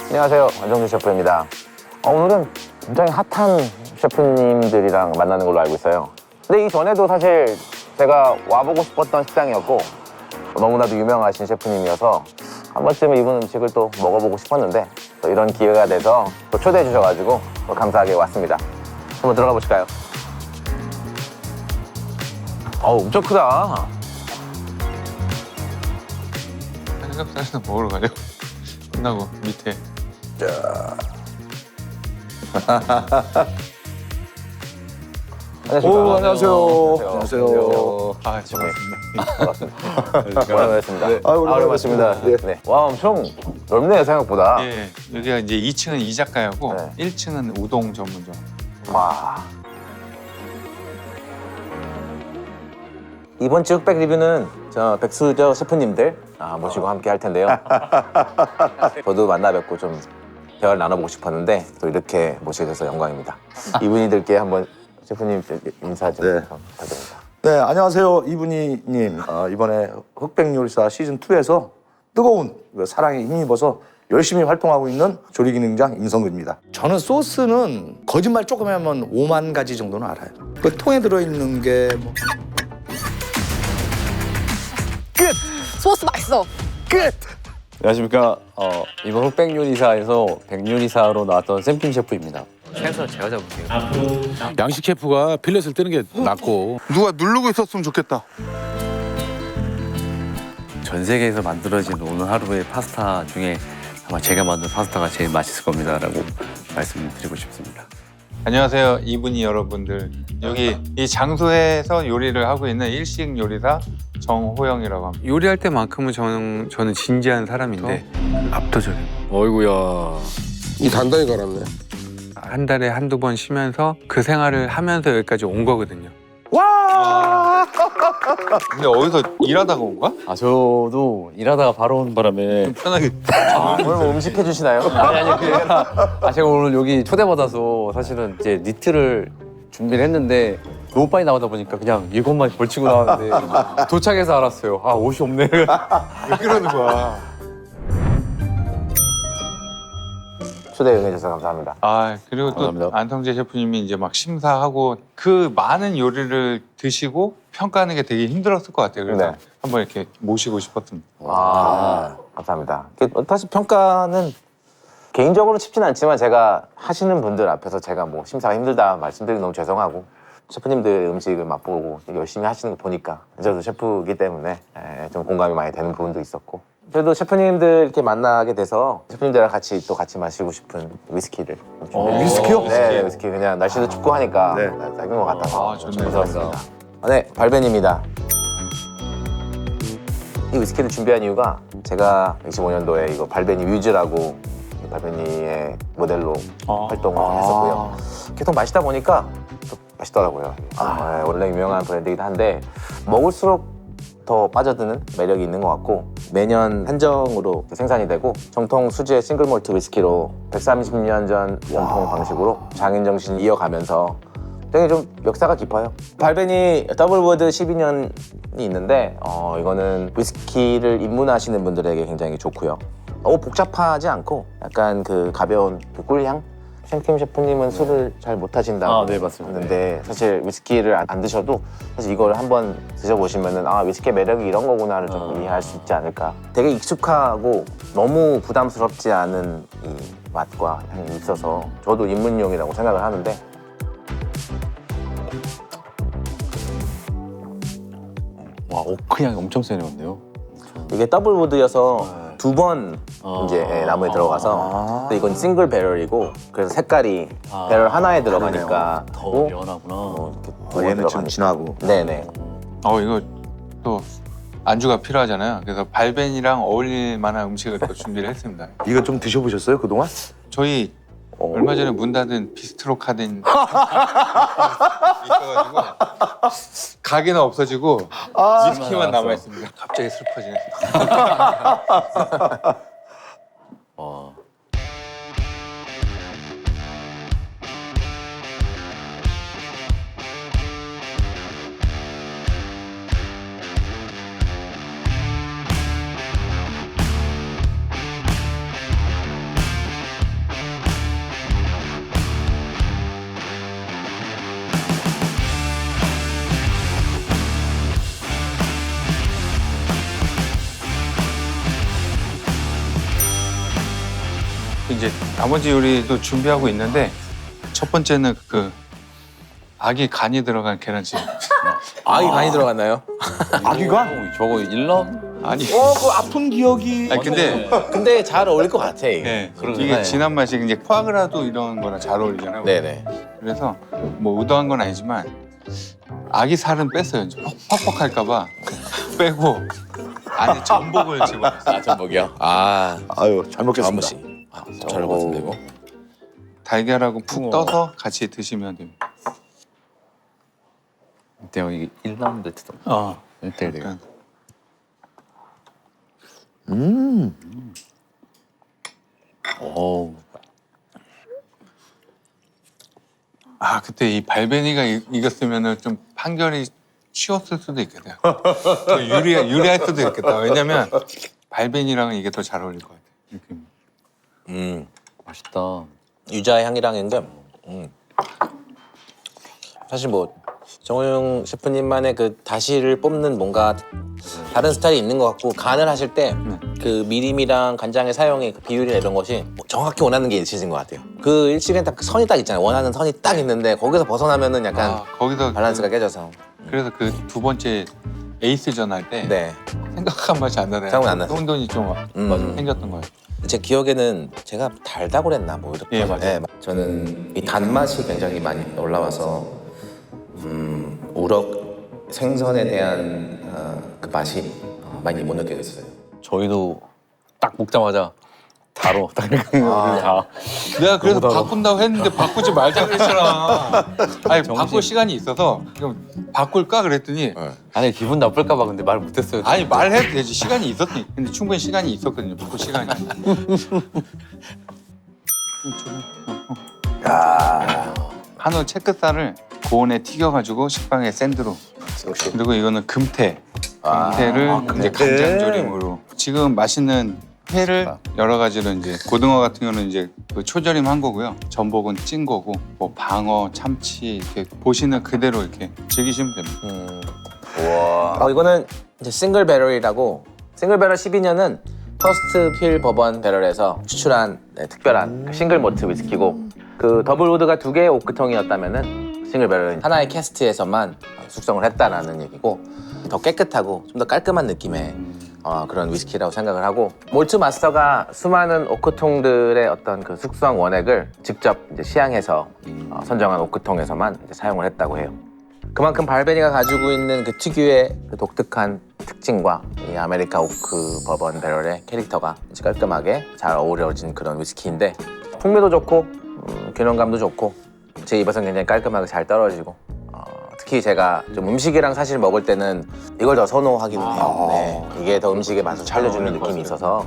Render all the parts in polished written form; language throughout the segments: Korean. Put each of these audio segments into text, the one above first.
안녕하세요, 안정준 셰프입니다. 오늘은 굉장히 핫한 셰프님들이랑 만나는 걸로 알고 있어요. 근데 이전에도 사실 제가 와보고 싶었던 식당이었고 너무나도 유명하신 셰프님이어서 한 번쯤은 이분 음식을 또 먹어보고 싶었는데 또 이런 기회가 돼서 또 초대해 주셔가지고 또 감사하게 왔습니다. 한번 들어가 보실까요? 엄청 크다. 삼겹살이나 먹으러 가려고. 끝나고 밑에. 안녕하십니까. 안녕하세요. 안녕하세요. 아, 반갑습니다. 반갑습니다. 오랜만입니다. 네. 아유, 오랜만입니다. 네. 네. 와, 엄청 넓네요, 생각보다. 예, 여기가 이제 2층은 이자카야고 네. 1층은 우동 전문점. 와. 이번 주 흑백 리뷰는 저 백수저 셰프님들 모시고 함께 할 텐데요. 저도 만나 뵙고 좀 대화를 나눠보고 싶었는데 또 이렇게 모시게 돼서 영광입니다. 이분이들께 한번 셰프님 인사 좀 네. 부탁드립니다. 네, 안녕하세요. 이분이님. 이번에 흑백요리사 시즌2에서 뜨거운 사랑에 힘입어서 열심히 활동하고 있는 조리기능장 임성근입니다. 저는 소스는 거짓말 조금 하면 5만 가지 정도는 알아요. 그 통에 들어있는 게 뭐... 끝! 소스 맛있어. 끝! 안녕하십니까. 이번 흑백요리사에서 백요리사로 나왔던 샘킴 셰프입니다. 생선 제가 잡을게요. 양식 셰프가 필렛을 뜨는 게 낫고. 누가 누르고 있었으면 좋겠다. 전 세계에서 만들어진 오늘 하루의 파스타 중에 아마 제가 만든 파스타가 제일 맛있을 겁니다라고 말씀드리고 싶습니다. 안녕하세요, 이분이 여러분들. 여기 이 장소에서 요리를 하고 있는 일식 요리사 정호영이라고 합니다. 요리할 때만큼은 저는 진지한 사람인데 압도적이에요. 어이구야. 이 단단히 갈았네. 한 달에 한두 번 쉬면서 그 생활을 하면서 여기까지 온 거거든요. 와! 근데 어디서 일하다가 온 거야? 저도 일하다가 바로 온 바람에 편하게. 오늘 뭐 음식 해주시나요? 아니 그게 아니라 제가 오늘 여기 초대받아서 사실은 이제 니트를 준비를 했는데 너무 빨리 나오다 보니까 그냥 이것만 걸치고 나왔는데 도착해서 알았어요. 옷이 없네. 왜 그러는 거야? 초대 응해주셔서 감사합니다. 그리고 또 감사합니다. 안성재 셰프님이 이제 막 심사하고 그 많은 요리를 드시고 평가하는 게 되게 힘들었을 것 같아요. 그래서 네. 한번 이렇게 모시고 싶었습니다. 감사합니다. 사실 평가는 개인적으로 쉽진 않지만 제가 하시는 분들 앞에서 제가 뭐 심사가 힘들다 말씀드리기 너무 죄송하고 셰프님들 음식을 맛보고 열심히 하시는 거 보니까 저도 셰프이기 때문에 좀 공감이 많이 되는 부분도 있었고 저도 셰프님들 이렇게 만나게 돼서 셰프님들이랑 같이 마시고 싶은 위스키를 위스키요? 네, 위스키 그냥 날씨도 춥고 하니까 네. 딱인 것 같아서 좋네요. 좋습니다. 네, 발벤입니다. 이 위스키를 준비한 이유가 제가 25년도에 이거 발베니 뮤즈라고 발베니의 모델로 활동을 했었고요. 계속 마시다 보니까 또 맛있더라고요. 원래 유명한 브랜드이긴 한데 먹을수록 더 빠져드는 매력이 있는 것 같고 매년 한정으로 생산이 되고 정통 수제 싱글몰트 위스키로 130년 전 전통 방식으로 장인 정신 이어가면서 되게 좀 역사가 깊어요. 발베니 더블보드 12년이 있는데 이거는 위스키를 입문하시는 분들에게 굉장히 좋고요. 너무 복잡하지 않고 약간 그 가벼운 그 꿀향? 샘킴 셰프님은 술을 잘 못 하신다고 네, 맞습니다. 하는데 사실 위스키를 안 드셔도 사실 이걸 한번 드셔보시면은 위스키의 매력이 이런 거구나를 좀 이해할 수 있지 않을까. 되게 익숙하고 너무 부담스럽지 않은 이 맛과 향이 있어서 저도 입문용이라고 생각을 하는데 와 오크 향이 엄청 세네요. 이게 더블보드여서 두 번 이제 나무에 들어가서 근데 이건 싱글 배럴이고 그래서 색깔이 배럴 하나에 들어가니까 더 연하구나. 얘는 좀 진하고. 네네. 이거 또 안주가 필요하잖아요. 그래서 발벤이랑 어울릴 만한 음식을 또 준비를 했습니다. 이거 좀 드셔보셨어요, 그동안? 저희 얼마 전에 문 닫은 비스트로 카덴 있어가지고 가게는 없어지고 위스키만 남아 있습니다. 갑자기 슬퍼지네. 이제 나머지 요리도 준비하고 있는데 첫 번째는 그 아기 간이 들어간 계란찜. 아기 간이 들어갔나요? 아기가? 저거 일남? 아니, 그 아픈 기억이. 아니 근데 근데 잘 어울릴 것 같아. 이게. 네, 그러네. 이게 진한 맛이 이제 푸아그라도 이런 거랑 잘 어울리잖아요. 네네. 그래서 뭐 의도한 건 아니지만 아기 살은 뺐어요. 이제 퍽퍽할까봐 빼고 안에 전복을 집어넣었어요. 아 전복이요? 아 아유 잘 한 먹겠습니다. 번씩. 잘 먹었는데 이거. 달걀하고 푹 떠서 같이 드시면 됩니다. 어때요? 이게 일남 배트다. 어. 1대1 돼요. 약간 어우. 아 그때 이 발베니가 이겼으면은 좀 판결이 쉬웠을 수도 있겠네요. 더 유리할 수도 있겠다. 왜냐면 발베니랑은 이게 더 잘 어울릴 것 같아요. 느낌. 맛있다. 유자의 향이랑 게 사실 뭐 정호영 셰프님만의 그 다시를 뽑는 뭔가 다른 스타일이 있는 것 같고 간을 하실 때 그 미림이랑 간장의 사용의 그 비율이나 이런 것이 뭐 정확히 원하는 게 일치인 것 같아요. 그 일치는 딱 선이 딱 있잖아요. 원하는 선이 딱 있는데 거기서 벗어나면은 약간 아 거기서 밸런스가 깨져서. 그래서 그 두 번째 에이스전 할 때 네. 생각한 맛이 안 나네요. 생각은 안 났어요. 혼돈이 좀 생겼던 거예요. 제 기억에는 제가 달다고 그랬나 뭐 이렇게. 예, 맞아요. 저는 이 단맛이 굉장히 많이 올라와서 우럭 생선에 대한 그 맛이 많이 못 느껴졌어요. 저희도 딱 먹자마자 바로 딱 다. 내가 그래서 바꾼다고 했는데 바꾸지 말자 그랬잖아. 아니 바꿀 시간이 있어서 그럼 바꿀까 그랬더니 아니 기분 나쁠까봐 근데 말 못했어요. 아니 말해도 되지. 시간이 있었니. 근데 충분히 시간이 있었거든요. 바꿀 시간이. 한우 체크살을 고온에 튀겨가지고 식빵에 샌드로. 역시. 그리고 이거는 금태. 금태를 이제 간장조림으로. 지금 맛있는 회를 여러 가지로 이제 고등어 같은 경우는 이제 그 초절임한 거고요. 전복은 찐 거고 뭐 방어, 참치 이렇게 보시는 그대로 이렇게 즐기시면 됩니다. 이거는 이제 싱글 배럴이라고 싱글 배럴 12년은 퍼스트 필 버번 배럴에서 추출한 특별한 싱글 모트 위스키고 그 더블 우드가 2개의 오크통이었다면은 싱글 배럴은 하나의 캐스트에서만 숙성을 했다라는 얘기고 더 깨끗하고 좀 더 깔끔한 느낌의 그런 위스키라고 생각을 하고 몰트 마스터가 수많은 오크통들의 어떤 그 숙성 원액을 직접 이제 시향해서 선정한 오크통에서만 이제 사용을 했다고 해요. 그만큼 발베니가 가지고 있는 그 특유의 그 독특한 특징과 이 아메리카 오크 버번 배럴의 캐릭터가 이제 깔끔하게 잘 어우러진 그런 위스키인데 풍미도 좋고 균형감도 좋고 제 입에서는 굉장히 깔끔하게 잘 떨어지고 특히 제가 좀 음식이랑 사실 먹을 때는 이걸 더 선호하기는 해요. 네, 이게 더 음식의 맛을 살려주는 느낌이 있어서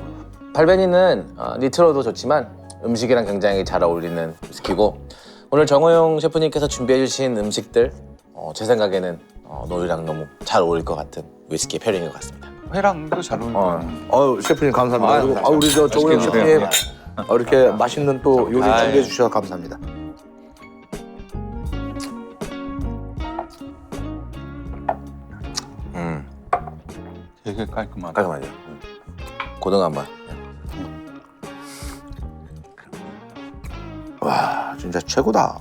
발베니는 니트로도 좋지만 음식이랑 굉장히 잘 어울리는 위스키고 오늘 정호영 셰프님께서 준비해 주신 음식들 제 생각에는 노이랑 너무 잘 어울릴 것 같은 위스키 페어링인 것 같습니다. 회랑도 잘 어울리고. 아유 셰프님 감사합니다. 아유, 그리고 우리 저 조영 맛있게 셰프님 드세요. 이렇게 맛있는 또 요리 아유. 준비해 주셔서 감사합니다. 되게 깔끔하다. 깔끔하죠. 고등어 한번. 와 진짜 최고다.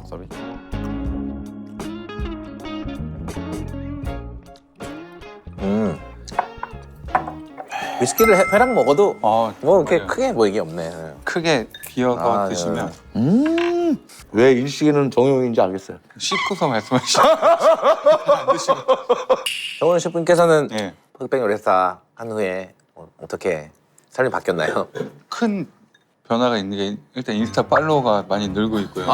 위스키를 회랑 먹어도 뭐 이렇게 맞아요. 크게 뭐 이게 없네. 크게 비어서 아, 드시면 왜 일식에는 정용인지 알겠어요. 씻고서 말씀하시죠. 정호영 셰프님께서는 예. 흑백 요리사 한 후에 어떻게 삶이 바뀌었나요? 큰 변화가 있는 게 일단 인스타 팔로워가 많이 늘고 있고요.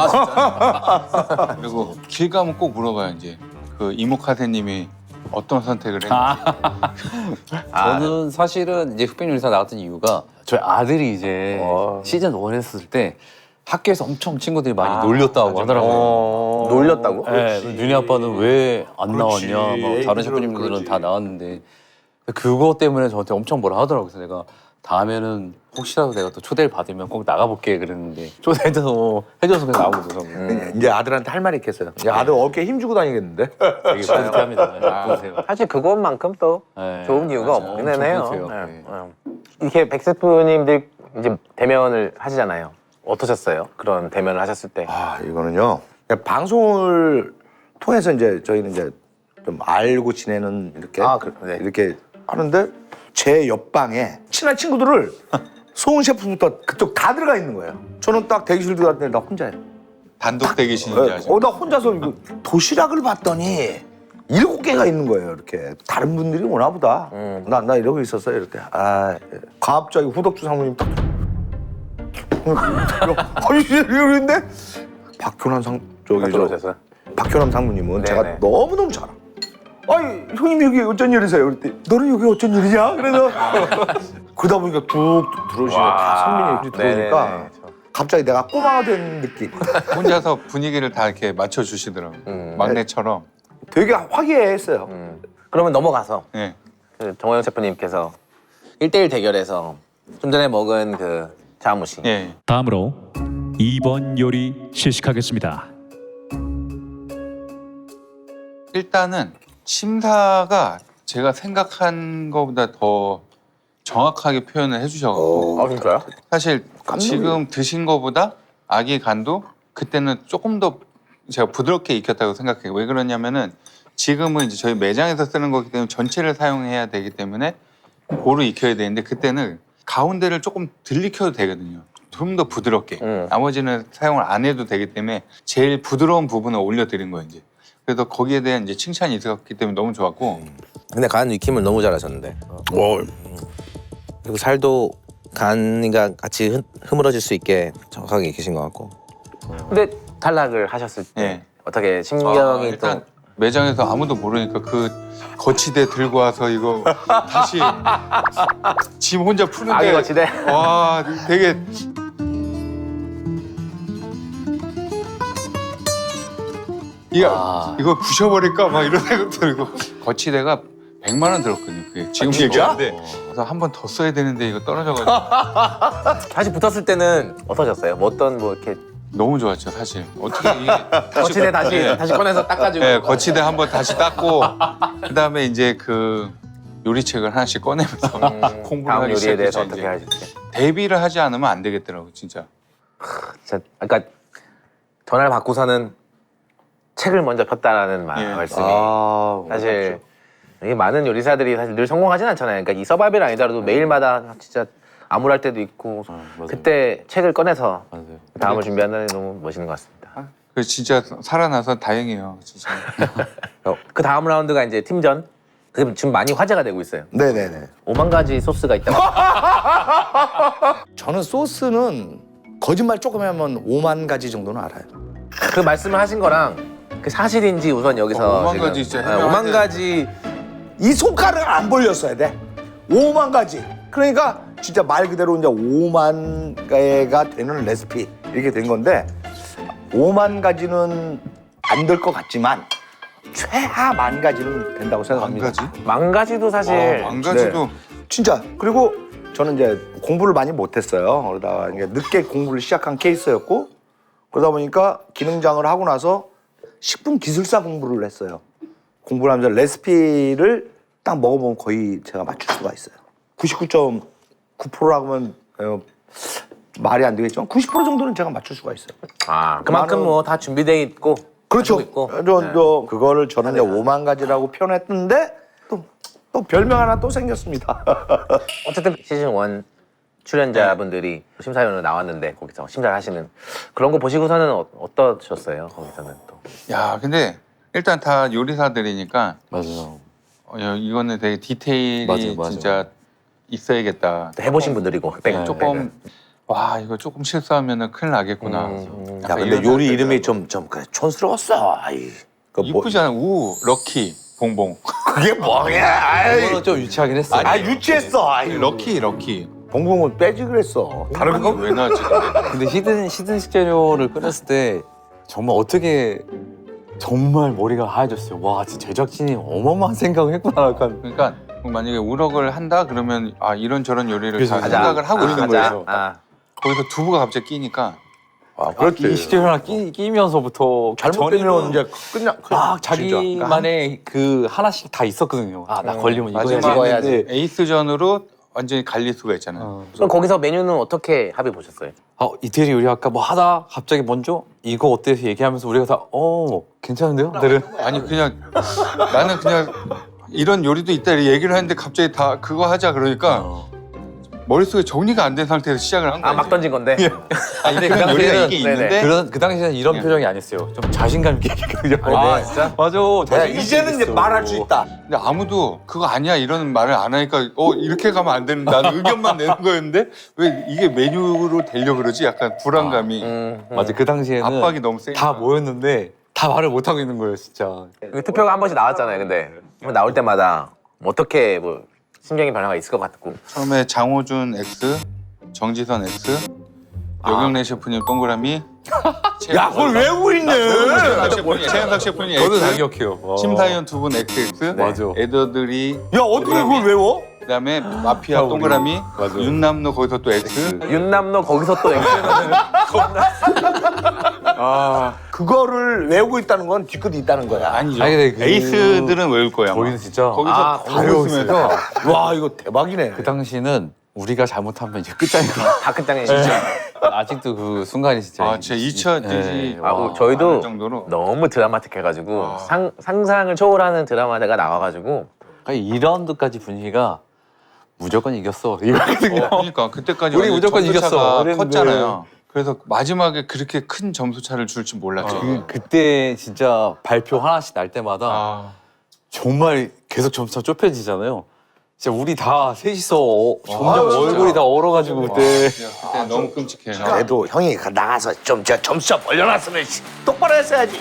그리고 길 가면 꼭 물어봐요. 이제 그 이모카세님이 어떤 선택을 했는지. 저는 사실은 이제 흑백 요리사 나왔던 이유가 저희 아들이 이제 시즌 1 했을 때 학교에서 엄청 친구들이 많이 놀렸다고 하더라고요. 놀렸다고? 네, 윤희 아빠는 왜 안 나왔냐? 뭐 다른 애기들은 셰프님들은 그러지. 다 나왔는데 그거 때문에 저한테 엄청 뭐라 하더라고요. 그래서 내가 다음에는 혹시라도 내가 또 초대를 받으면 꼭 나가볼게 그랬는데 초대해줘서 그냥 나오거든요. 이제 아들한테 할 말이 있겠어요. 이제 아들 어깨에 힘주고 다니겠는데. 되게 뿌듯합니다. 보세요. 사실 그것만큼 또 네, 좋은 이유가 맞아요. 없기는 엄청 해요. 뿌듯해요. 네. 이렇게 백세프님들 이제 대면을 하시잖아요. 어떠셨어요? 그런 대면을 하셨을 때. 아, 이거는요. 방송을 통해서 이제 저희는 이제 좀 알고 지내는 이렇게 네. 이렇게 하는데 제 옆방에 친한 친구들을 소은 셰프부터 그쪽 다 들어가 있는 거예요. 저는 딱 대기실 들어갔는데 나 혼자예요. 단독 대기실인지 아시죠? 나 혼자서 이거 도시락을 봤더니 7개가 있는 거예요. 이렇게 다른 분들이 오나 보다. 나 이러고 있었어요. 이렇게. 갑자기 후덕주 사모님 딱. 아니 이러는데 박효남 들어오셨어요? 박효남 상무님은 제가 네네. 너무너무 잘 알아. 아니 형님 여기 어쩐 일이세요? 그랬더니 너는 여기 어쩐 일이냐? 그래서 그러다 보니까 툭 들어오시니까 다 선배님이 들어오니까 네네네. 갑자기 내가 꼬마가 된 느낌. 혼자서 분위기를 다 이렇게 맞춰주시더라고요. 막내처럼. 되게 화기애애했어요. 그러면 넘어가서 예. 그 정호영 셰프님께서 1대1 대결에서 좀 전에 먹은 그 자무시. 예. 다음으로 2번 요리 시식하겠습니다. 일단은 심사가 제가 생각한 것보다 더 정확하게 표현을 해주셔가지고 아 진짜요? 사실 지금 드신 것보다 아기 간도 그때는 조금 더 제가 부드럽게 익혔다고 생각해요. 왜 그러냐면은 지금은 이제 저희 매장에서 쓰는 거기 때문에 전체를 사용해야 되기 때문에 고루 익혀야 되는데 그때는 가운데를 조금 덜 익혀도 되거든요. 좀 더 부드럽게. 나머지는 사용을 안 해도 되기 때문에 제일 부드러운 부분을 올려드린 거예요 이제. 그래서 거기에 대한 이제 칭찬이 있었기 때문에 너무 좋았고. 근데 간 익힘을 너무 잘하셨는데. 그리고 살도 간이가 같이 흐물어질 수 있게 정확하게 익히신 것 같고. 근데 탈락을 하셨을 때 네. 어떻게 신경이 일단 매장에서 아무도 모르니까 그 거치대 들고 와서 이거 다시 짐 혼자 또 푸는데 아기 거치대? 와 되게 이거 부셔버릴까 막 이런 생각 들고 거치대가 100만 원 들었거든요. 그게 지금 얘기하는데 그래서 한 번 더 써야 되는데 이거 떨어져가지고 다시 붙었을 때는 어떠셨어요? 뭐 어떤 뭐 이렇게 너무 좋았죠 사실. 어떻게 이게 거치대 예. 다시 꺼내서 닦아주고. 네, 거치대 한 번 다시 닦고 그다음에 이제 그 요리책을 하나씩 꺼내면서 공부를 다음 하기 요리에 대해서 시작했죠. 어떻게 이제. 하실지. 대비를 하지 않으면 안 되겠더라고 진짜. 진짜 아까 전화를 받고서는 책을 먼저 폈다라는 예. 말씀이 사실 이게 많은 요리사들이 사실 늘 성공하진 않잖아요. 그러니까 이 서바이벌 아니더라도 매일마다 진짜 암울할 때도 있고 그때 책을 꺼내서 다음을 준비한다는 게 너무 멋있는 것 같습니다. 그 진짜 살아나서 다행이에요 진짜. 그 다음 라운드가 이제 팀전. 그게 지금 많이 화제가 되고 있어요. 네네네. 5만 가지 소스가 있다고. 저는 소스는 거짓말 조금 하면 5만 가지 정도는 알아요. 그 말씀을 하신 거랑 그 사실인지 우선 여기서 5만 지금, 가지 진짜 네, 5만 가지 이 손가락을 안 벌렸어야 돼. 5만 가지. 그러니까 진짜 말 그대로 이제 5만 개가 되는 레시피 이렇게 된 건데 5만 가지는 안 될 것 같지만 최하 1만 가지는 된다고 생각합니다. 만 가지도 사실 만 가지도 진짜. 그리고 저는 이제 공부를 많이 못했어요. 그러다가 이제 늦게 공부를 시작한 케이스였고 그러다 보니까 기능장을 하고 나서 식품 기술사 공부를 했어요. 공부를 하면서 레시피를 딱 먹어보면 거의 제가 맞출 수가 있어요. 99.9%라고 하면 말이 안 되겠지만 90% 정도는 제가 맞출 수가 있어요. 그만큼 나는- 뭐 다 준비돼 있고 그렇죠. 가지고 있고. 저 그거를 저는 이제 5만 가지라고 표현했는데 또 별명 하나 또 생겼습니다. 어쨌든 시즌 1 출연자분들이 심사위원으로 나왔는데 거기서 심사를 하시는 그런 거 보시고서는 어떠셨어요? 거기서는 또. 야 근데 일단 다 요리사들이니까 맞아요. 이거는 되게 디테일이 맞아요. 진짜 있어야겠다. 또 해보신 분들이고 흑백 조금 와 이거 조금 실수하면은 큰일 나겠구나. 야 근데 요리 이름이 좀 그래 촌스러웠어. 그 이쁘잖아. 우 럭키 봉봉. 그게 뭐야? 이거는 좀 유치하긴 했어. 유치했어. 럭키. 봉봉은 빼지 그랬어. 다른 거 왜 나왔지? 근데 히든 식재료를 끓였을 때 정말 어떻게 정말 머리가 하얘졌어요. 와, 진짜 제작진이 어마어마한 생각을 했구나. 약간. 그러니까 만약에 우럭을 한다 그러면 아 이런저런 요리를 그래서 다 하자. 생각을 하고 있는 거예요. 아, 거기서 두부가 갑자기 끼니까 이 식재료랑 끼면서부터 잘못되면 이제 끝나. 막 자기만의 그 하나씩 다 있었거든요. 아, 나 걸리면 이거 해야지. 마지막 했는데 에이스전으로 완전히 갈릴 수가 있잖아요. 그럼 거기서 메뉴는 어떻게 합의 보셨어요? 이태리 요리 아까 뭐 하다 갑자기 먼저 이거 어때 얘기하면서 우리가 다 괜찮은데요? 들은 아니 그냥 나는 그냥 이런 요리도 있다 이렇게 얘기를 하는데 갑자기 다 그거 하자 그러니까 머릿속에 정리가 안 된 상태에서 시작을 한 거야. 막 던진 건데. 근데 그 그냥 요리가 당시에는 이게 있는데 그 당시에는 이런 그냥. 표정이 아니었어요. 좀 자신감 있게 얘기했거든요. 진짜? 맞아. 자신감 이제는 이제 있어. 말할 수 있다. 근데 아무도 그거 아니야 이런 말을 안 하니까 이렇게 가면 안 되는 나는 의견만 내는 거였는데 왜 이게 메뉴로 되려고 그러지? 약간 불안감이 맞아. 그 당시에는 압박이 너무 세니까. 다 모였는데 다 말을 못 하고 있는 거예요, 진짜. 그 투표가 한 번씩 나왔잖아요. 근데 나올 때마다 어떻게 뭐 심경의 변화가 있을 것 같고. 처음에 장호준 X, 정지선 X, 여경래 셰프님 동그라미. 야, 그걸 외우고 있네. 최현석 셰프님 저도 다 X, 기억해요. 심사위원 두 분 XX, 맞아. 애더들이 야, 어떻게 그걸 외워? 그다음에 마피아 동그라미, 윤남노 거기서 또 X. 윤남노 거기서 또 그거를 외우고 있다는 건 뒤끝이 있다는 거야. 아니죠. 아니, 근데 그- 에이스들은 외울 거야. 아마. 저희는 진짜 거기서 다 외웠으면서 와, 이거 대박이네. 그 당시는 우리가 잘못하면 이제 끝장이야. 다 끝장에 진짜. 아직도 그 순간이 진짜. 진짜 잊혀지지 저희도 않을 정도로. 너무 드라마틱해가지고 상상을 초월하는 드라마가 나와가지고 2라운드까지 분위기가 무조건 이겼어. 이거거든요. 그러니까 그때까지 우리 완전 무조건 점수차가 이겼어. 그랬는데. 컸잖아요. 그래서 마지막에 그렇게 큰 점수 차를 줄 줄 몰랐죠. 그때 진짜 발표 하나씩 날 때마다 정말 계속 점수가 좁혀지잖아요. 진짜 우리 다 셋이서 점점 얼굴이 다 얼어가지고 그때. 그때 너무 끔찍해요. 그래도 형이 나가서 좀 점수 올려놨으면 똑바로 했어야지.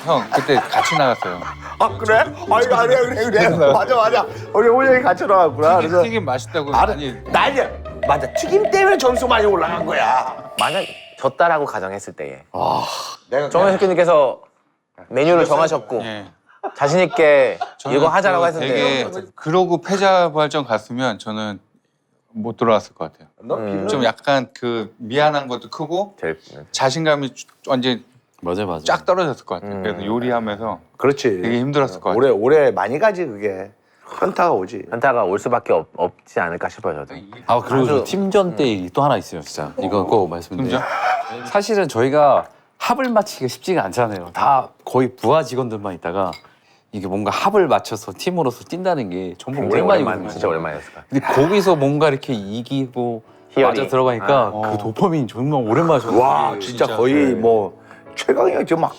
형 그때 같이 나갔어요. 아, 그래? 아니, 그래. 맞아. 우리 호영이 같이 나왔구나. 그래서 튀김 맛있다고 알아, 많이. 난리야. 맞아. 튀김 때문에 점수 많이 올라간 거야. 만약 졌다라고 가정했을 때에 내가 정현 셰프님께서 메뉴를 정하셨고 예. 자신 있게 저는 이거 하자라고 그 했을 되게 때 그러고 패자부활전 갔으면 저는 못 돌아왔을 것 같아요. 좀 약간 그 미안한 것도 크고 제일 자신감이 완전 맞아. 쫙 떨어졌을 것 같아요. 그래서 요리하면서 그렇지. 되게 힘들었을 것 같아요. 오래 많이 가지 그게. 현타가 오지. 현타가 올 수밖에 없지 않을까 싶어요. 저도. 그리고 아주- 저 팀전 때 또 하나 있어요, 진짜. 이거 꼭 말씀드려요. 팀전? 사실은 저희가 합을 맞추기가 쉽지가 않잖아요. 다 거의 부하 직원들만 있다가 이게 뭔가 합을 맞춰서 팀으로서 뛴다는 게 정말 굉장히 오랜만이거든요. 진짜 오랜만이었을 거예요. 근데 거기서 뭔가 이렇게 이기고 희열이. 맞아 들어가니까 그 도파민 정말 오랜만에 줬어요. 와, 진짜 거의 뭐 최강이었죠 막.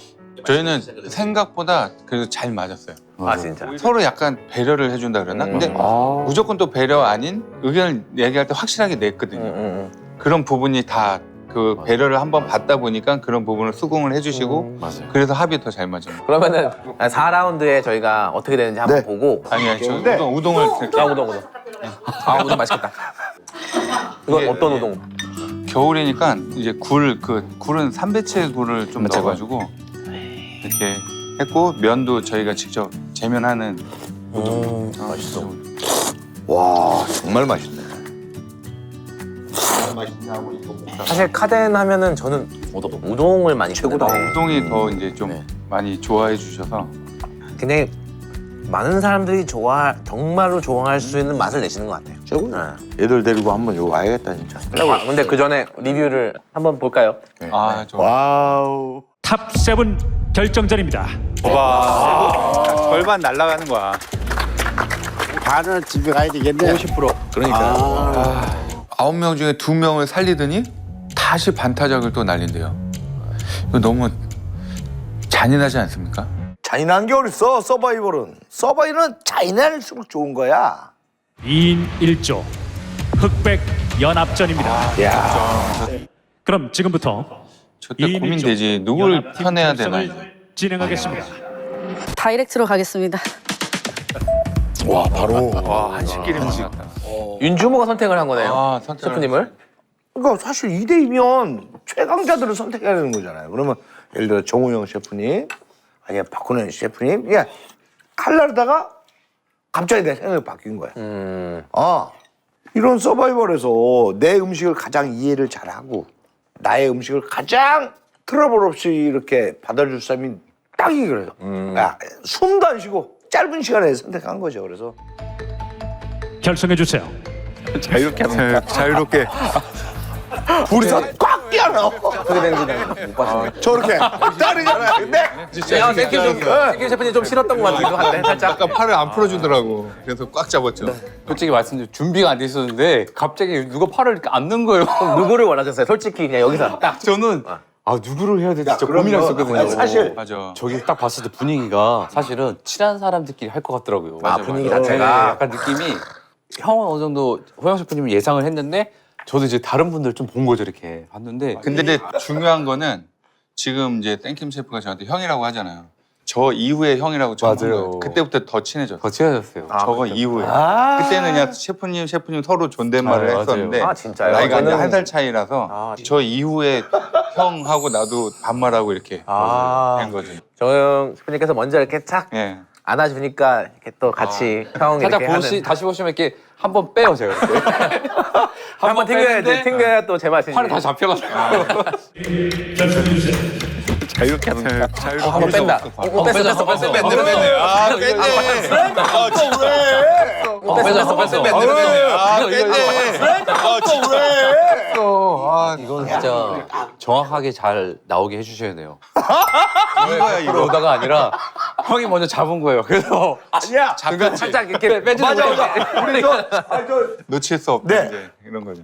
저희는 생각보다 그래도 잘 맞았어요. 아 진짜. 서로 약간 배려를 해준다 그러나? 근데 무조건 또 배려 아닌 의견을 얘기할 때 확실하게 냈거든요. 그런 부분이 다 그 배려를 한번 받다 보니까 그런 부분을 수긍을 해주시고 맞아요. 그래서 합이 더 잘 맞아요. 그러면은 4라운드에 저희가 어떻게 되는지 한번 네. 보고. 아니 저 우동을 이렇게 우동. 우동 맛있겠다. 이건 이게- 어떤 우동? 겨울이니까 이제 굴은 삼배채 굴을 좀 삼배채 넣어가지고 이렇게 했고 면도 저희가 직접 재면하는 맛있어. 와, 정말 맛있네. 사실 카덴 하면은 저는 우동을 많이 최고다. 쓰는데 우동이 더 이제 좀 많이 좋아해 주셔서 굉장히 많은 사람들이 정말로 좋아할 수 있는 맛을 내시는 것 같아요. 최고야. 얘들 데리고 한번 여기 와야겠다 진짜. 근데 그 전에 리뷰를 한번 볼까요? 저 와우. 탑 7 결정전입니다. 절반 날아가는 거야. 반은 집에 가야 되겠네. 50%. 그러니까. 9명 중에 2명을 살리더니 다시 반타작을 또 날린대요. 이거 너무 잔인하지 않습니까? 잔인한 게 어딨어, 서바이벌은. 서바이벌은 잔인할수록 좋은 거야. 2인 1조 흑백 연합전입니다. 그럼 지금부터 저때 2인 고민되지. 1조 누굴 연합팀 편해야 되나. 결성을 진행하겠습니다. 다이렉트로 가겠습니다. 와, 바로. 와, 한식끼리 만났다. 윤주모가 선택을 한 거네요. 선택을 셰프님을. 그러니까 사실 2대2면 최강자들을 선택해야 되는 거잖아요. 그러면 예를 들어 정우영 셰프님, 아니면 박훈현 셰프님, 칼날다가 갑자기 내 생각이 바뀐 거야. 이런 서바이벌에서 내 음식을 가장 이해를 잘하고 나의 음식을 가장 트러블 없이 이렇게 받아줄 사람이 딱이 그래요. 야, 숨도 안 쉬고 짧은 시간에 선택한 거죠. 그래서 결성해 주세요. 자유롭게 하는 자유롭게. 불에서 꽉 끼어넣어. 어떻게 되는지 못 봤어요. 저렇게 따르잖아요. 근데 야, 땡큐 셰프님 좀 싫었던 것 같기도 한데 살짝. 아까 팔을 안 풀어주더라고. 그래서 꽉 잡았죠. 솔직히 말씀드리면 준비가 안 돼 있었는데 갑자기 누가 팔을 이렇게 안는 거예요. 누구를 원하셨어요? 솔직히 그냥 여기서. 딱 저는 누구를 해야 될지 진짜 그러면 고민했었거든요. 사실 맞아. 저기 딱 봤을 때 분위기가 사실은 친한 사람들끼리 할 것 같더라고요. 분위기 네, 자체가. 약간 느낌이 형은 어느 정도 호영 셰프님은 예상을 했는데 저도 이제 다른 분들 좀 본 거죠 이렇게 봤는데 근데 중요한 거는 지금 이제 땡킴 셰프가 저한테 형이라고 하잖아요. 저 이후에 형이라고 저한 맞아요. 거예요. 그때부터 더 친해졌어요. 더 친해졌어요. 저거 이후에. 그때는 그냥 셰프님 서로 존댓말을 맞아요. 했었는데 아, 진짜요? 나이가 이제 저는- 한 살 차이라서 저 이후에 형하고 나도 반말하고 이렇게 된 거죠. 정 셰프님께서 먼저 이렇게 착 예. 안아주니까 이렇게 또 같이 형 살짝 이렇게 하는. 다시 보시면 이렇게 한 번 빼요 제가 이렇게. 한번 튕겨야 돼. 튕겨야 또 제맛이지. 팔이 다시 잡혀가지고. 자유롭게 하는 한번 뺀다. 뺐어. 뺐네. 아, 뺐네. 이건 진짜 정확하게 잘 나오게 해주셔야 돼요. 이거야 이거. 오다가 아니라 형이 먼저 잡은 거예요. 그래서 아니야. 잠깐 살짝 이렇게 빼주는 맞아 거예요. 맞아. 우리 저 놓칠 수 없다 네. 이제 이런 거죠.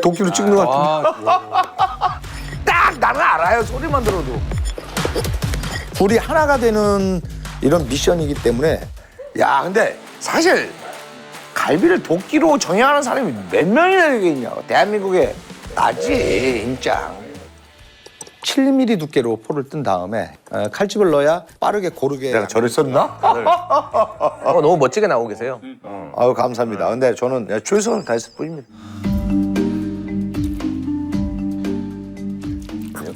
도끼로 찍는 것 같은데. 딱 나는 알아요. 소리만 들어도. 불이 하나가 되는 이런 미션이기 때문에 야 근데 사실 갈비를 도끼로 정형하는 사람이 몇 명이나 되겠냐고. 대한민국에 나지 임장. 7mm 두께로 포를 뜬 다음에 칼집을 넣어야 빠르게 고르게. 내가 저를 썼나? 너무 멋지게 나오고 계세요. 아유 감사합니다. 근데 저는 최선을 다했을 뿐입니다.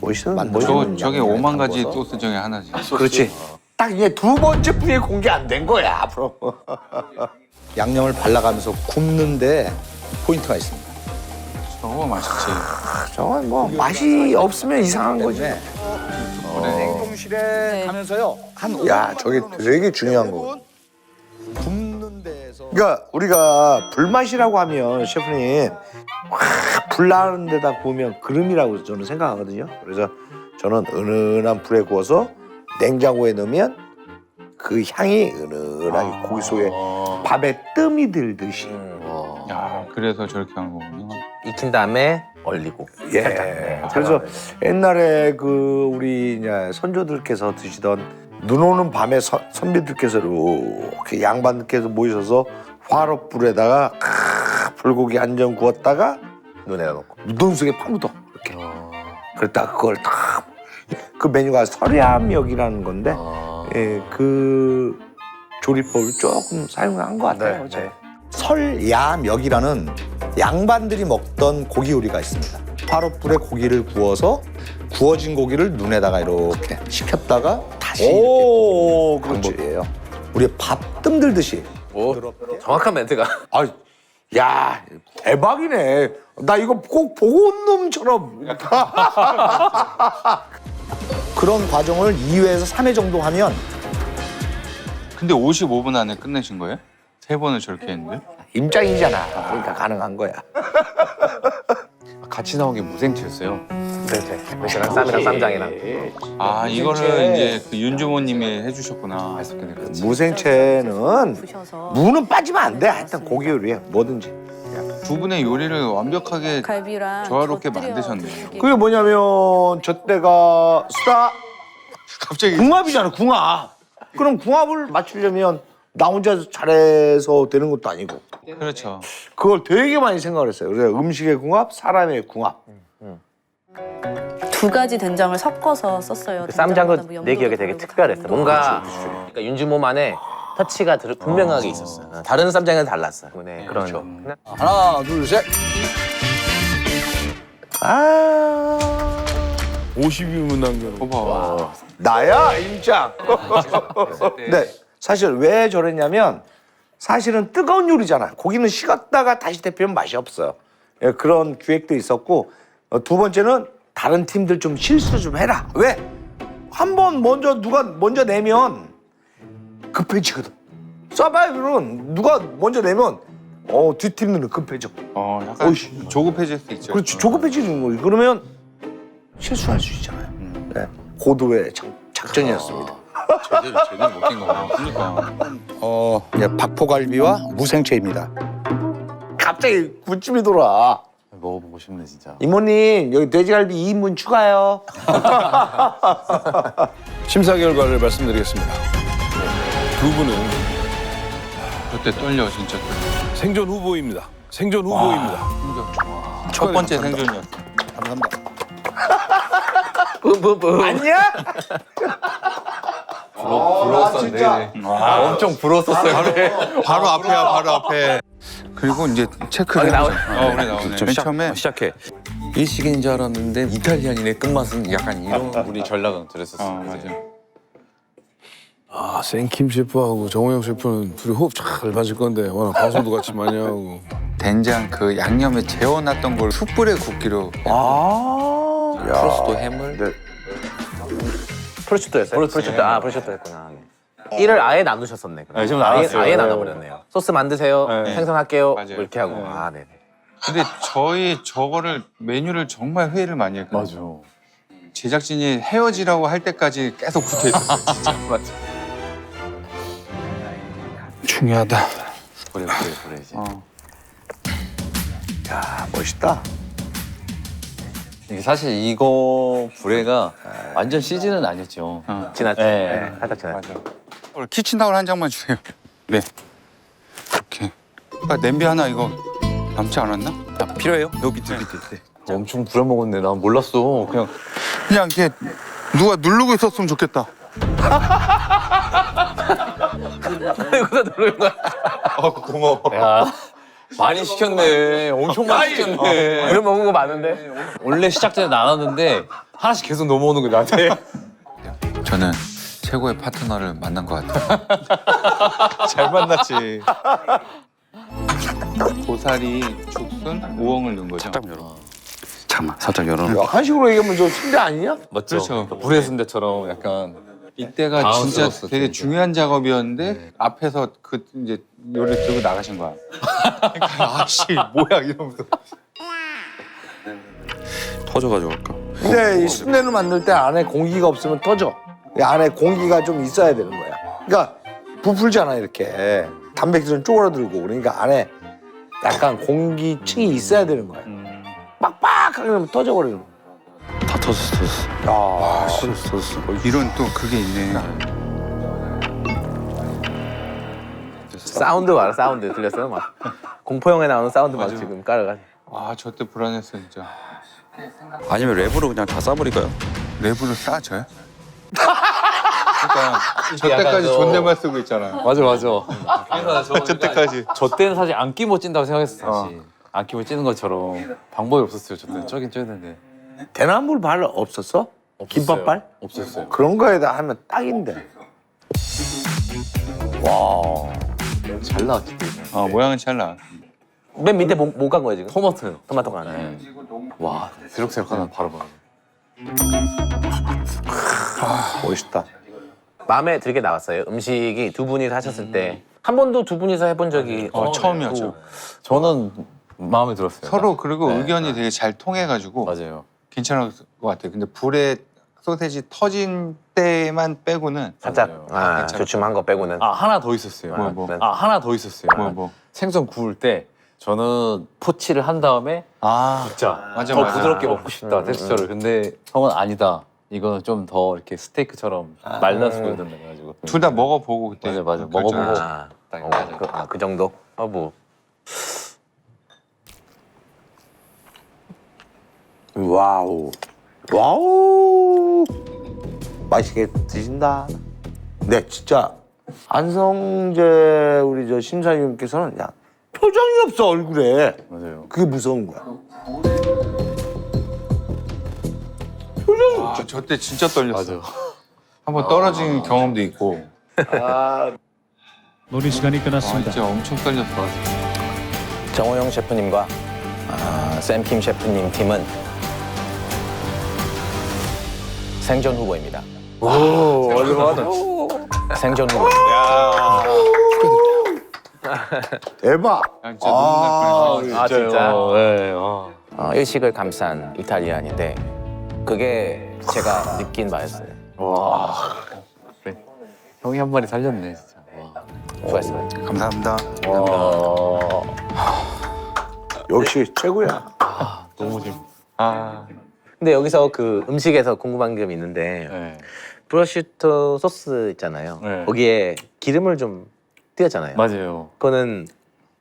멋있는 저게 5만 가지 소스 중에 하나지. 그렇지. 딱 이게 두 번째 부위에 공개 안 된 거야 앞으로. 양념을 발라가면서 굽는데 포인트가 있습니다. 저거 맛있지. 저건 뭐 맛이 없으면 이상한 거지. 네. 가면서요. 야 저게 되게 중요한 거거든. 굽는 데에서. 그러니까 우리가 불맛이라고 하면 셰프님 불 나는 데다 구우면 그름이라고 저는 생각하거든요. 그래서 저는 은은한 불에 구워서 냉장고에 넣으면 그 향이 은은하게 고기 속에 밥에 뜸이 들듯이. 야, 그래서 저렇게 한 거군요. 익힌 다음에 얼리고. 예. 그래서 옛날에 그 우리 이제 선조들께서 드시던 눈 오는 밤에 선비들께서 이렇게 양반들께서 모이셔서 화롯불에다가 불고기 한 점 구웠다가 눈에다 놓고. 눈 속에 파묻어 이렇게. 그랬다가 그걸 딱 그 메뉴가 설야미역이라는 건데 예, 그 조리법을 조금 사용한 것 같아요. 네. 설야미역이라는 양반들이 먹던 고기 요리가 있습니다. 화롯불에 고기를 구워서 구워진 고기를 눈에다가 이렇게 식혔다가 다시 오, 이렇게 방법이에요. 우리 밥 뜸들듯이. 정확한 멘트가. 아, 야 대박이네. 나 이거 꼭 보고 온 놈처럼. 그런 과정을 2회에서 3회 정도 하면 근데 55분 안에 끝내신 거예요? 3번을 저렇게 했는데? 임장이잖아. 그러니까 가능한 거야. 같이 나온 게 무생채였어요. 매실랑 쌈이랑 쌈장이랑. 아, 이거를 이제 그 윤주모님이 해주셨구나. 무생채는 부셔서 무는 빠지면 안 돼. 하여튼 고기 요리에 뭐든지. 두 분의 요리를 완벽하게 갈비랑 조화롭게 곁들여 만드셨네요. 주시기. 그게 뭐냐면 저 때가 수다 갑자기 궁합이잖아. 궁합. 그럼 궁합을 맞추려면 나 혼자 잘해서 되는 것도 아니고 그렇죠. 그걸 되게 많이 생각을 했어요. 그래서 음식의 궁합, 사람의 궁합. 두 가지 된장을 섞어서 썼어요. 그 쌈장도 된장보다 뭐 내 기억에 되게 염도도 특별했어. 다르고. 뭔가 그러니까 윤주모만의 터치가 분명하게 있었어. 다른 쌈장은 달랐어. 네, 그런. 하나, 둘, 셋. 아, 50이면 남겨. 봐봐. 나야 임장. 근데 사실 왜 저랬냐면 사실은 뜨거운 요리잖아. 고기는 식었다가 다시 데피면 맛이 없어요. 예, 그런 기획도 있었고 두 번째는 다른 팀들 좀 실수 좀 해라. 왜? 한 번 누가 먼저 내면 급해지거든. 서바이벌은 누가 먼저 내면 뒷팀들은 급해져. 약간 어이씨. 조급해질 수 있죠. 그렇지, 조급해지는 거지. 그러면 실수할 수 있잖아요. 네. 고도의 작전이었습니다. 제대로 못낀 거구나. 그러니까. 예, 박포갈비와 무생채입니다. 갑자기 군침이 돌아. 먹어보고 싶네 진짜. 이모님 여기 돼지갈비 2인분 추가요. 심사 결과를 말씀드리겠습니다. 두 분은 그때 떨려 진짜. 떨려. 생존 후보입니다. 생존 후보입니다. 첫 번째 생존이었어. 감사합니다. 아니야? 부러웠었는데. 엄청 부러웠었어요. 바로 앞에야, 바로 앞에. 그리고 이제 체크를 나오네. 우리 나오네. 맨 처음에 시작해. 일식인 줄 알았는데 이탈리안이네. 끝맛은 약간 이런 우리 전략은 들었었어요. 맞아. 아, 생킴 셰프하고 정호영 셰프는 둘이 호흡 잘 맞을 건데 워낙 방송도 같이 많이 하고. 된장 그 양념에 재워놨던 걸 숯불에 굽기로. 프로스토 해물. 네. 프로슈토였어요? 프로슈토 했구나. 네. 이를 아예 나누셨었네. 그럼. 네, 지금 나눴어요. 아예 나눠버렸네요. 소스 만드세요. 네. 생선할게요. 맞아요. 이렇게 하고. 네. 아, 네네. 근데 저희 저거를 메뉴를 정말 회의를 많이 했거든요. 맞아. 제작진이 헤어지라고 할 때까지 계속 붙어 있었어요. 진짜. 맞아. 중요하다. 그래 이제. 야, 멋있다. 이게 사실 이거 불회가 완전 시즌은 아니었죠. 지났죠. 네. 네, 살짝 지났죠. 오늘 키친타올 한 장만 주세요. 네. 이렇게. 아, 냄비 하나 이거 남지 않았나? 필요해요? 여기 밑에. 엄청 부려먹었네. 난 몰랐어. 그냥 그냥 이게 누가 누르고 있었으면 좋겠다. 이거다 누르는 거야. 고마워. 야 많이 시켰네. 엄청 많이 시켰네. 이런 먹은 거 많은데? 원래 시작 전에 나눴는데 하나씩 계속 넘어오는 거야 나한테. 저는 최고의 파트너를 만난 것 같아요. 잘 만났지. 고사리, 죽순, 우엉을 넣은 거죠. 잠깐만 살짝 열어. 야, 한식으로 얘기하면 저 순대 아니냐? 맞죠? 그렇죠. 불의 순대처럼 약간 이때가 진짜 당황스러웠어, 되게 진짜. 중요한 작업이었는데 앞에서 그 이제 요리 들고 나가신 거야. 아씨 뭐야 이러면서. 터져가지고 아까. 근데 이 순대를 만들 때 안에 공기가 없으면 터져. 이 안에 공기가 좀 있어야 되는 거야. 그러니까 부풀잖아 이렇게. 단백질은 쪼그라들고 그러니까 안에 약간 공기층이 있어야 되는 거야. 빡빡하게 하면 터져버리는 거야. 다 터졌어. 야, 터졌어. 이런 또 그게 있네. 사운드 봐라, 사운드. 들렸어요? 막. 공포영화에 나오는 사운드 막 지금 깔아가지고. 아 저 때 불안했어 진짜. 아니면 랩으로 그냥 다 싸버릴까요? 랩으로 싸줘요? 그러니까 저 때까지 존댓말 쓰고 있잖아. 맞아. 저 때까지. 저 때는 사실 안 끼면 찐다고 생각했어. 사실. 안 끼면 찌는 것처럼 방법이 없었어요. 저 때는 쪄긴 쪄는데 대나물 발 없었어? 김밥 발? 없었어요. 그런 거에다 하면 딱인데. 와, 잘 나왔지. 모양은 잘 나. 맨 밑에 못 간 거야, 지금? 토마토요. 토마토가 하나. 네. 와, 새록새록하면 바로 먹어. 멋있다. 마음에 들게 나왔어요. 음식이 두 분이서 하셨을 때. 한 번도 두 분이서 해본 적이 처음이었죠. 저는 마음에 들었어요. 서로 그리고 네. 의견이 되게 잘 통해가지고 맞아요. 괜찮을 것 같아요. 근데 불에 소세지 터진 때만 빼고는 살짝 맞아요. 조춤한 거 빼고는. 아, 하나 더 있었어요. 뭐. 하나 더 있었어요. 뭐. 생선 구울 때 저는 포치를 한 다음에 진짜 맞아, 더 맞아. 부드럽게 먹고 싶다 텍스처를. 근데 형은 아니다. 이거는 좀 더 이렇게 스테이크처럼 말라서 보여준다 그래가지고 둘 다 먹어보고 그때. 맞아. 먹어보고 그 정도? 뭐. 와우. 맛있게 드신다. 네, 진짜 안성재 우리 저 심사위원께서는 야 표정이 없어 얼굴에. 맞아요. 그게 무서운 거야. 저 때 진짜 떨렸어. 한번 떨어진 경험도 있고. 논의 시간이 끝났습니다. 진짜 엄청 떨렸어. 정호영 셰프님과 샘킴 셰프님 팀은 생존 후보입니다. 오, 얼마나. 생존으로. 대박. 아, 진짜 눈물 날 뻔했어. 아 진짜? 네, 일식을 감싼 이탈리안인데 그게 제가 느낀 바였어요. 그래. 형이 한 마리 살렸네 진짜. 수고하셨습니다. 감사합니다. 역시 최고야. 너무 재밌. 근데 여기서 그 음식에서 궁금한 게 있는데 네. 브로슈토 소스 있잖아요. 네. 거기에 기름을 좀 띄었잖아요. 맞아요. 그거는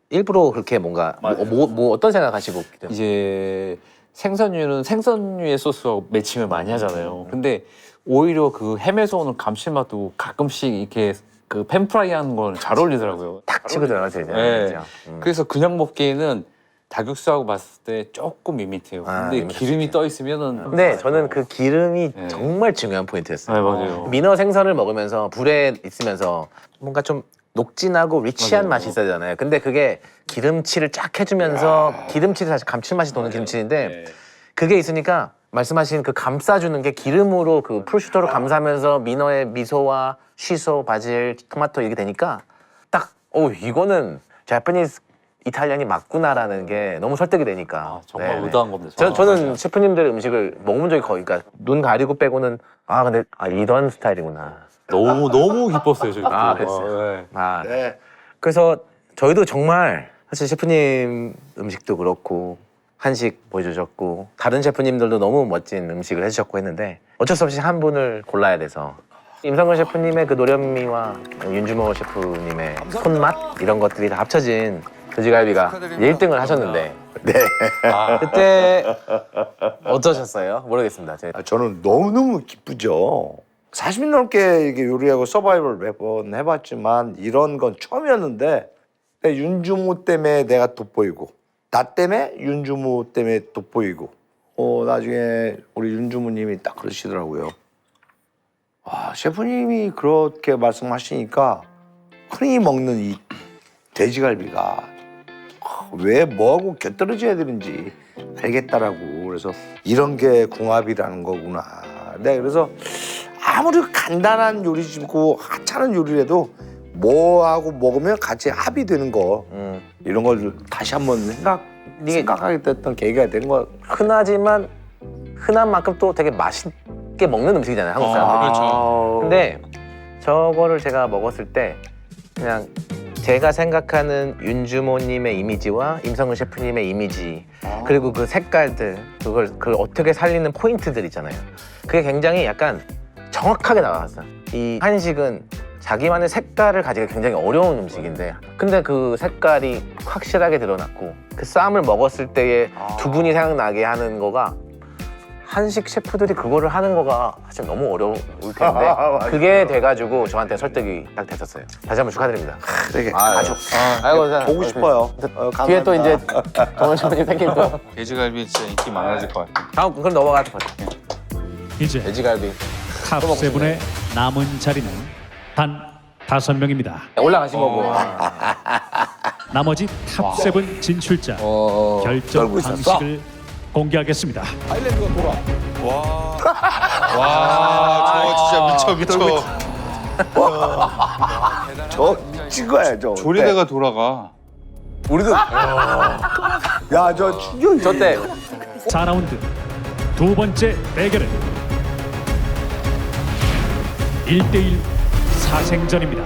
일부러 그렇게 뭔가 뭐 어떤 생각하시고 이제 생선류는 생선류의 소스와 매칭을 많이 하잖아요. 근데 오히려 그 햄에서 오는 감칠맛도 가끔씩 이렇게 그 팬프라이 하는 건 잘 어울리더라고요. 딱 치고 들어가세요. 네. 진짜. 그래서 그냥 먹기에는 닭육수하고 봤을 때 조금 밋밋해요. 아, 근데 밋밋하지. 기름이 떠 있으면은 근데 저는 그 기름이 네. 정말 중요한 포인트였어요. 네, 맞아요. 민어 생선을 먹으면서 불에 있으면서 뭔가 좀 녹진하고 리치한 맞아요. 맛이 있어야 되잖아요. 근데 그게 기름칠을 쫙 해주면서 기름칠이 사실 감칠맛이 도는 기름칠인데 네. 그게 있으니까 말씀하신 그 감싸주는 게 기름으로 그 프로슈토로 감싸면서 민어의 미소와 쉬소, 바질, 토마토 이렇게 되니까 딱 이거는 자파니스 이탈리안이 맞구나라는 게 너무 설득이 되니까. 정말 네네. 의도한 겁니다. 저는 셰프님들 음식을 먹어본 적이 거의 그러니까 눈 가리고 빼고는 근데 이런 스타일이구나. 너무 기뻤어요, 저희. 그랬어요. 네. 네. 그래서 저희도 정말 사실 셰프님 음식도 그렇고 한식 보여주셨고 다른 셰프님들도 너무 멋진 음식을 해주셨고 했는데 어쩔 수 없이 한 분을 골라야 돼서 임성근 셰프님의 그 노련미와 윤주모 셰프님의 손맛 이런 것들이 다 합쳐진 돼지갈비가 1등을 하셨는데 네. 그때 어떠셨어요? 모르겠습니다. 저는 너무너무 기쁘죠. 40년 넘게 이게 요리하고 서바이벌 몇 번 해봤지만 이런 건 처음이었는데 윤주모 때문에 내가 돋보이고 나 때문에 윤주모 때문에 돋보이고 나중에 우리 윤주모님이 딱 그러시더라고요. 셰프님이 그렇게 말씀하시니까 흔히 먹는 이 돼지갈비가 왜 뭐하고 곁들여져야 되는지 알겠다라고. 그래서 이런 게 궁합이라는 거구나. 네, 그래서 아무리 간단한 요리집고 하찮은 요리를 해도 뭐하고 먹으면 같이 합의되는 거 이런 걸 다시 한번 생각하게 됐던 계기가 된 거. 흔하지만 흔한 만큼 또 되게 맛있게 먹는 음식이잖아요, 한국 사람들이. 그렇죠. 근데 저거를 제가 먹었을 때 그냥 제가 생각하는 윤주모님의 이미지와 임성근 셰프님의 이미지 그리고 그 색깔들 그걸 어떻게 살리는 포인트들 있잖아요. 그게 굉장히 약간 정확하게 나왔어요. 이 한식은 자기만의 색깔을 가지기가 굉장히 어려운 음식인데 근데 그 색깔이 확실하게 드러났고 그 쌈을 먹었을 때의 두 분이 생각나게 하는 거가 한식 셰프들이 그거를 하는 거가 사실 너무 어려울 텐데 그게 돼가지고 저한테 설득이 딱 됐었어요. 다시 한번 축하드립니다. 되게 아주 아이고 보고 싶어요. 뒤에 또 이제 동원 셰프님 생긴 또 돼지갈비 진짜 인기 많아질 것 같아요. 다음 그럼 넘어갈 것 같아요. 이제 돼지갈비 탑7의 남은 자리는 단 5명입니다. 올라가신 거고. 나머지 탑7 진출자 결정 떨고 있었어? 방식을 공개하겠습니다. 와, 저 진짜 미쳐. 저 찍어야 저. 조리대가 돌아가. 우리도 야저 충격이. 저때 4라운드 두 번째 대결은 1대1 사생전입니다.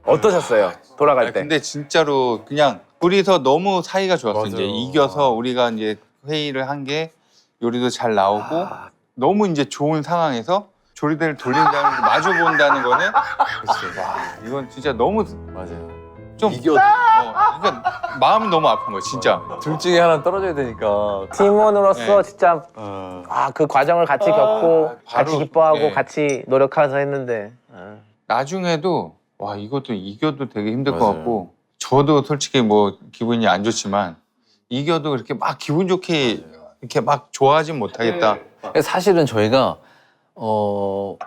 어떠셨어요? 돌아갈 때. 근데 진짜로 그냥 둘이서 너무 사이가 좋았어. 맞아요. 이제 이겨서 우리가 이제 회의를 한 게 요리도 잘 나오고 너무 이제 좋은 상황에서 조리대를 돌린다는 마주 본다는 거는 와, 이건 진짜 너무 맞아요. 좀 그러니까 마음이 너무 아픈 거야, 진짜. 둘 중에 하나 떨어져야 되니까. 팀원으로서 네. 진짜 그 과정을 같이 겪고 같이 바로, 기뻐하고 네. 같이 노력해서 했는데 나중에도 와, 이것도 이겨도 되게 힘들 것 맞아요. 같고 저도 솔직히 뭐 기분이 안 좋지만 이겨도 그렇게 막 기분 좋게 이렇게 막 좋아하진 못하겠다. 사실은 저희가 뭐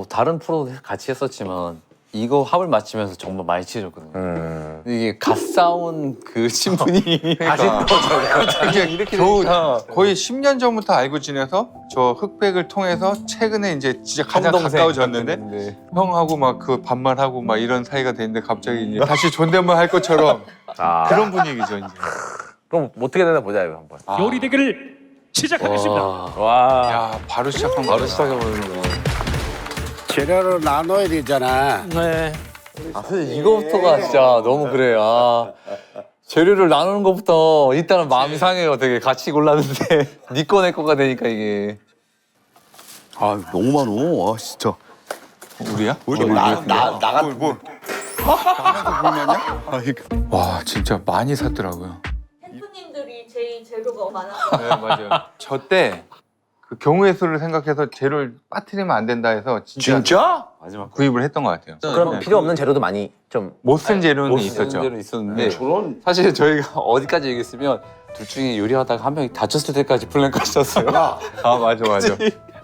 다른 프로도 같이 했었지만 이거 합을 맞추면서 정말 많이 친해졌거든요. 근데 이게 갓 싸운 그 신분이 다시 또 이게 이렇게 거의 10년 전부터 알고 지내서 저 흑백을 통해서 최근에 이제 진짜 가장 가까워졌는데 형하고 막 그 반말하고 막 이런 사이가 됐는데 갑자기 이제 다시 존댓말 할 것처럼 그런 분위기죠 이제. 그럼 어떻게 되나 보자요 한번. 요리 대결을 시작하겠습니다. 와. 야 바로 시작한 거. 바로 시작해버리는 거. 재료를 나눠야 되잖아. 네. 아, 사실 이거부터가 진짜 너무 그래. 아, 재료를 나누는 것부터 일단은 마음이 상해요. 되게 같이 골랐는데 네 거 내 거가 되니까 이게. 아 너무 많어. 아 진짜. 우리야? 와 진짜 많이 샀더라고요. 셰프님들이 제일 재료가 많아서 네 맞아요. 저 때 그 경우의 수를 생각해서 재료를 빠뜨리면 안 된다 해서 진짜? 마지막 구입을 했던 것 같아요. 그럼 필요 없는 재료도 많이 좀. 못 쓴 재료는 있었죠. 문제는 있었는데 사실 저희가 어디까지 얘기했으면 둘 중에 요리하다가 한 명이 다쳤을 때까지 플랜까지 짰어요. 아 맞아.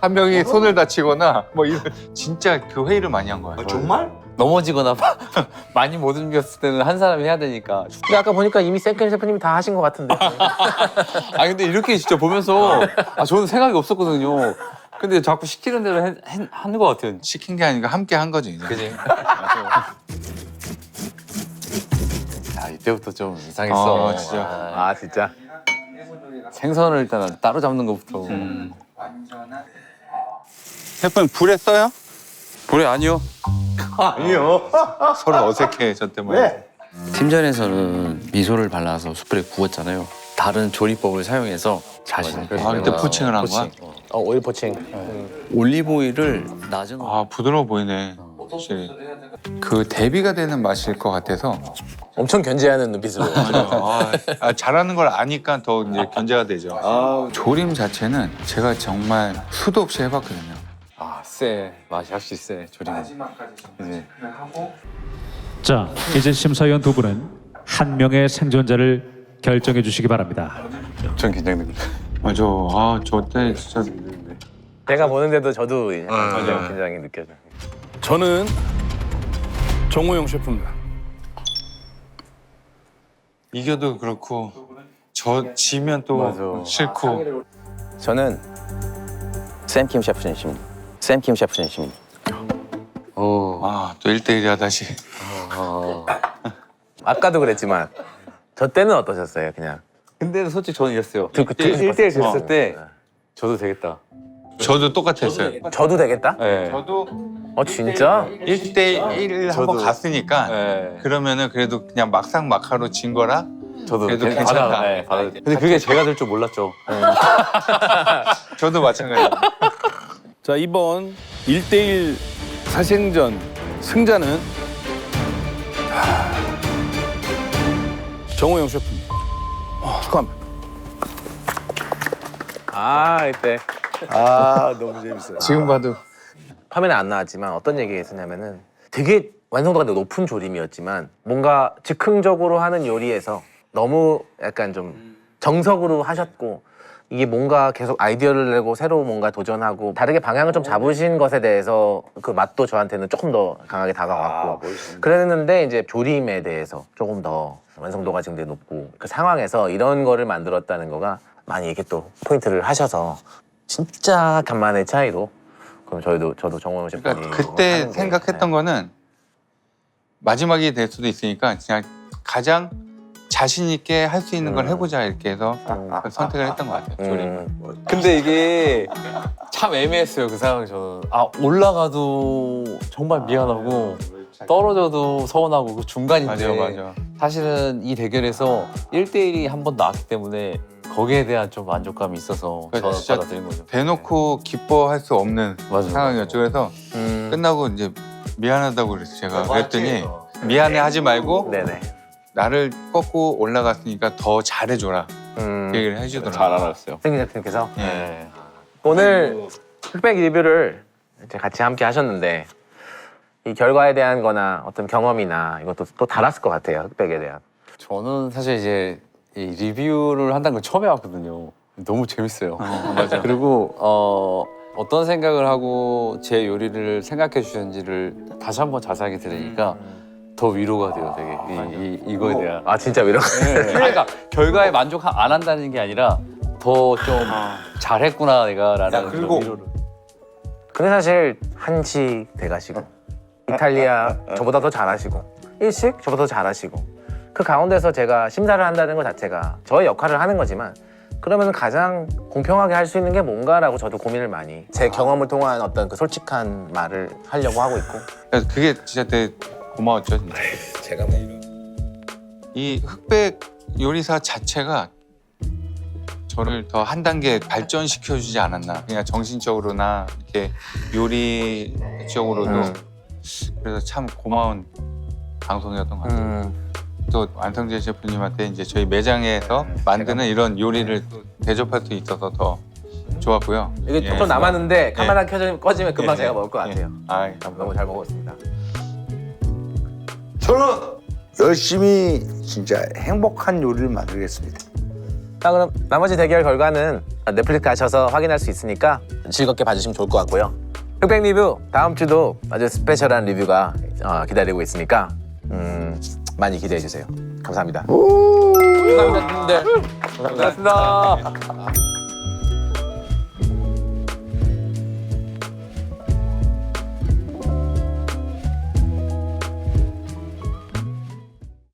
한 명이 손을 다치거나 뭐 이런 진짜 그 회의를 많이 한 거야. 정말? 넘어지거나 많이 못 움직였을 때는 한 사람이 해야 되니까. 근데 아까 보니까 이미 생켄 셰프님이 다 하신 것 같은데. 아 근데 이렇게 진짜 보면서 아 저는 생각이 없었거든요. 근데 자꾸 시키는 대로 하는 것 같아요. 시킨 게 아니라 함께 한 거지. 이제. 그지? 야 이때부터 좀 이상했어. 아, 진짜. 아 진짜. 생선을 일단 따로 잡는 것부터. 셰프님 불에 써요? 불에 아니요. 서로 어색해 저 때문에. 팀전에서는 미소를 발라서 숯불에 구웠잖아요. 다른 조리법을 사용해서 자신. 아 그때 포칭을 한 거야? 오일 포칭. 올리브 오일을 낮은 아 부드러워 보이네. 확실히. 그 대비가 되는 맛일 것 같아서. 엄청 견제하는 눈빛으로. 잘하는 걸 아니까 더 이제 견제가 되죠. 조림 자체는 제가 정말 수도 없이 해봤거든요. 세. 맛이 확실히 세. 조림은. 이제 자, 이제 심사위원 두 분은 한 명의 생존자를 결정해 주시기 바랍니다. 전 긴장됩니다. 맞아. 저 때 진짜 제가 보는데도 저도 긴장이 느껴져요. 저는 정호영 셰프입니다. 이겨도 그렇고 저 지면 또 맞아. 싫고. 저는 샘킴 셰프님입니다. 샘킴 셰프님입니다. 또 1대1이야 다시. 아까도 그랬지만 저 때는 어떠셨어요? 그냥. 근데 솔직히 저는 이랬어요. 듣고 1대1 됐을 때 저도 되겠다. 저도 똑같았어요. 저도 되겠다? 네. 저도 진짜? 1대1 한번 저도. 갔으니까 네. 그러면은 그래도 그냥 막상 막하로 진 거라 저도 그래도 괜찮다. 근데 그게 제가 될 줄 몰랐죠. 저도 마찬가지예요. 자 이번 1대1 사생전 승자는 정호영 셰프입니다. 축하합니다. 이때 너무 재밌어요. 지금 봐도 화면에 안 나왔지만 어떤 얘기가 있었냐면은 되게 완성도가 높은 조림이었지만 뭔가 즉흥적으로 하는 요리에서 너무 약간 좀 정석으로 하셨고 이게 뭔가 계속 아이디어를 내고 새로 뭔가 도전하고 다르게 방향을 좀 잡으신 것에 대해서 그 맛도 저한테는 조금 더 강하게 다가왔고 그랬는데 이제 조림에 대해서 조금 더 완성도가 지금 되게 높고 그 상황에서 이런 거를 만들었다는 거가 많이 이렇게 또 포인트를 하셔서 진짜 간만의 차이로 그럼 저도 정원호 셰프님 그러니까 그때 생각했던 거는 마지막이 될 수도 있으니까 그냥 가장 자신 있게 할 수 있는 걸 해보자 이렇게 해서 선택을 했던 것 같아요. 조림. 근데 이게 참 애매했어요. 그 상황이 저는. 올라가도 정말 미안하고 떨어져도 서운하고 그 중간인데 맞아. 사실은 이 대결에서 1대1이 한 번 나왔기 때문에 거기에 대한 좀 만족감이 있어서 그러니까 저는 진짜 받아들인 거죠. 대놓고 기뻐할 수 없는 맞아. 상황이었죠. 그래서 끝나고 이제 미안하다고 그랬어요. 제가 그랬더니 미안해 하지 말고 네네. 나를 꺾고 올라갔으니까 더 잘해줘라 얘기를 해주더라고요. 잘 알았어요. 생긴 셰프님께서 네. 오늘 흑백 리뷰를 이제 같이 함께 하셨는데 이 결과에 대한 거나 어떤 경험이나 이것도 또 달랐을 것 같아요. 흑백에 대한. 저는 사실 이제 이 리뷰를 한다는 걸 처음 해봤거든요. 너무 재밌어요. 맞아. 그리고 어떤 생각을 하고 제 요리를 생각해 주셨는지를 다시 한번 자세하게 들으니까 더 위로가 돼요, 되게 이거에 대한. 아 진짜 위로. 네. 그러니까 결과에 만족 안 한다는 게 아니라 더 좀 잘했구나 내가라는 그런 위로를. 근데 사실 한식 돼가시고 이탈리아 저보다 더 잘하시고 일식 저보다 더 잘하시고 그 가운데서 제가 심사를 한다는 것 자체가 저의 역할을 하는 거지만 그러면 가장 공평하게 할 수 있는 게 뭔가라고 저도 고민을 많이 제 경험을 통한 어떤 그 솔직한 말을 하려고 하고 있고 그래서 그게 진짜 되게 고마웠죠. 진짜. 제가 뭐 이런. 이 흑백 요리사 자체가 저를 더 한 단계 발전시켜주지 않았나. 그냥 정신적으로나 이렇게 요리적으로도 그래서 참 고마운 방송이었던 것 같아요. 또 안성재 셰프님한테 이제 저희 매장에서 만드는 이런 요리를 또 대접할 수 있어서 더 좋았고요. 이게 예. 좀 남았는데 카메라 꺼지면 금방 예, 제가 예. 먹을 것 같아요. 아, 너무 잘 먹었습니다. 저는 열심히 진짜 행복한 요리를 만들겠습니다. 자, 그럼 나머지 대결 결과는 넷플릭스 가셔서 확인할 수 있으니까 즐겁게 봐주시면 좋을 것 같고요. 흑백 리뷰 다음 주도 아주 스페셜한 리뷰가 기다리고 있으니까 많이 기대해 주세요. 감사합니다. 감사합니다, 님들. 감사합니다.